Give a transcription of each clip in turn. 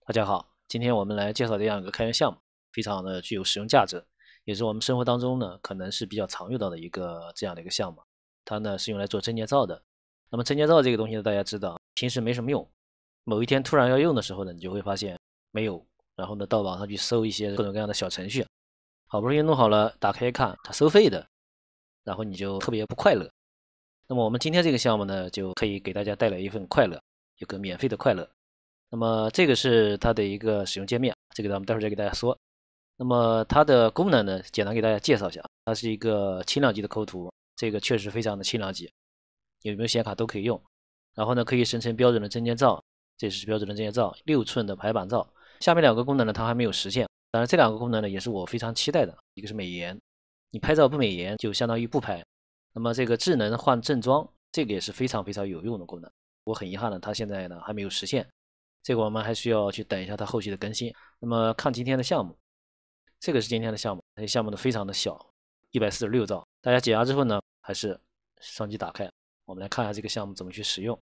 大家好，今天我们来介绍这样一个开源项目，非常的具有实用价值，也是我们生活当中呢可能是比较常用到的这样的一个项目。它呢是用来做证件照的。那么证件照这个东西呢，大家知道平时没什么用，某一天突然要用的时候呢，你就会发现没有，然后呢到网上去搜一些各种各样的小程序，好不容易弄好了，打开一看它收费的，然后你就特别不快乐。那么我们今天这个项目呢，就可以给大家带来一份快乐，一个免费的快乐。那么这个是它的一个使用界面，这个咱们待会儿再给大家说。那么它的功能呢，简单给大家介绍一下，它是一个轻量级的抠图，这个确实非常的轻量级，有没有显卡都可以用。然后呢，可以生成标准的证件照，这是标准的证件照，6寸的排版照。下面两个功能呢，它还没有实现，当然这两个功能呢，也是我非常期待的，一个是美颜，你拍照不美颜就相当于不拍。那么这个智能换正装，这个也是非常非常有用的功能。我很遗憾呢，它现在呢还没有实现。这个我们还需要去等一下它后续的更新。那么看今天的项目，这个是今天的项目，这项目呢非常的小，146兆。大家解压之后呢，还是双击打开，我们来看一下这个项目怎么去使用。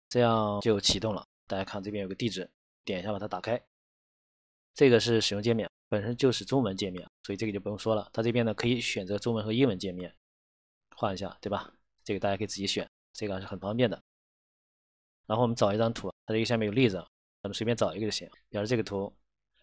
这样就启动了。大家看这边有个地址，点一下把它打开。这个是使用界面，本身就是中文界面，所以这个就不用说了。它这边呢可以选择中文和英文界面，换一下，对吧？这个大家可以自己选，这个还是很方便的。然后我们找一张图，它这个下面有例子，咱们随便找一个就行，比如这个图。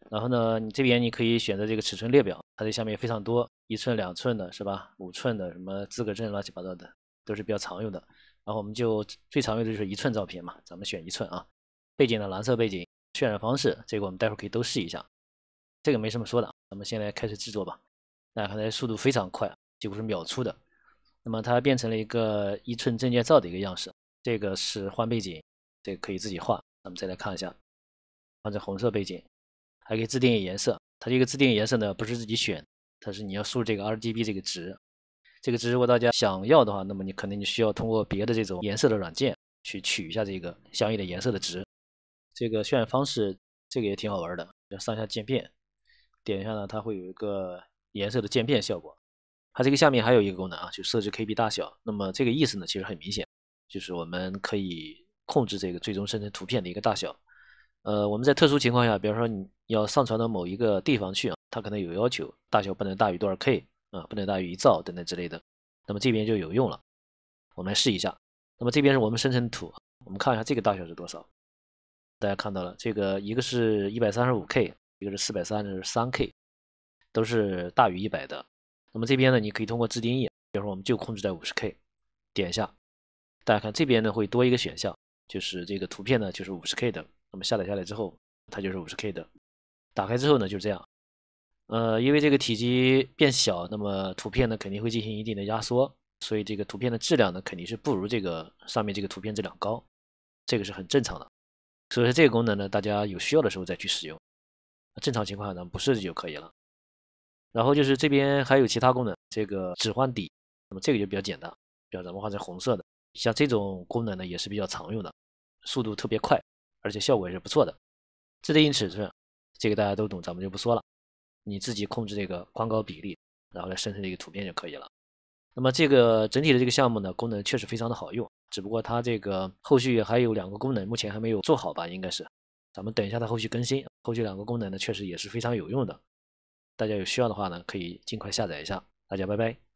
然后呢，你这边你可以选择这个尺寸列表，它这下面也非常多，1寸、2寸的是吧？5寸的什么资格证乱七八糟的，都是比较常用的。然后我们就最常用的就是1寸照片嘛，咱们选1寸啊。背景的蓝色背景，渲染方式，这个我们待会儿可以都试一下，这个没什么说的。咱们现在开始制作吧。大家看它速度非常快，几乎是秒出的。那么它变成了一个1寸证件照的一个样式，这个是换背景，这个可以自己画。咱们再来看一下，换成红色背景，还可以自定义颜色。它这个自定义颜色呢，不是自己选，它是你要输入这个 RGB 这个值。这个值如果大家想要的话，那么你可能你需要通过别的这种颜色的软件去取一下这个相应的颜色的值。这个渲染方式，这个也挺好玩的，要上下渐变，点一下呢，它会有一个颜色的渐变效果。它这个下面还有一个功能啊，就设置 KB 大小。那么这个意思呢，其实很明显，就是我们可以控制这个最终生成图片的一个大小。我们在特殊情况下，比方说你要上传到某一个地方去啊，它可能有要求，大小不能大于多少 K 啊，不能大于1兆等等之类的。那么这边就有用了，我们来试一下。那么这边是我们生成的图，我们看一下这个大小是多少。大家看到了，这个一个是135K，一个是433K，都是大于100的。那么这边呢，你可以通过自定义，比如说我们就控制在50K，点一下，大家看这边呢会多一个选项，就是这个图片呢就是50K 的。那么下载下来之后，它就是50K 的。打开之后呢，就这样。因为这个体积变小，那么图片呢肯定会进行一定的压缩，所以这个图片的质量呢肯定是不如这个上面这个图片质量高，这个是很正常的。所以说这个功能呢，大家有需要的时候再去使用，正常情况下呢不设置就可以了。然后就是这边还有其他功能，这个只换底，那么这个就比较简单，比如咱们换成红色的，像这种功能呢也是比较常用的，速度特别快，而且效果也是不错的。自定义尺寸，这个大家都懂，咱们就不说了，你自己控制这个宽高比例，然后来生成这个图片就可以了。那么这个整体的这个项目呢，功能确实非常的好用，只不过它这个后续还有2个功能，目前还没有做好吧，应该是，咱们等一下它后续更新，后续2个功能呢确实也是非常有用的。大家有需要的话呢，可以尽快下载一下。大家拜拜。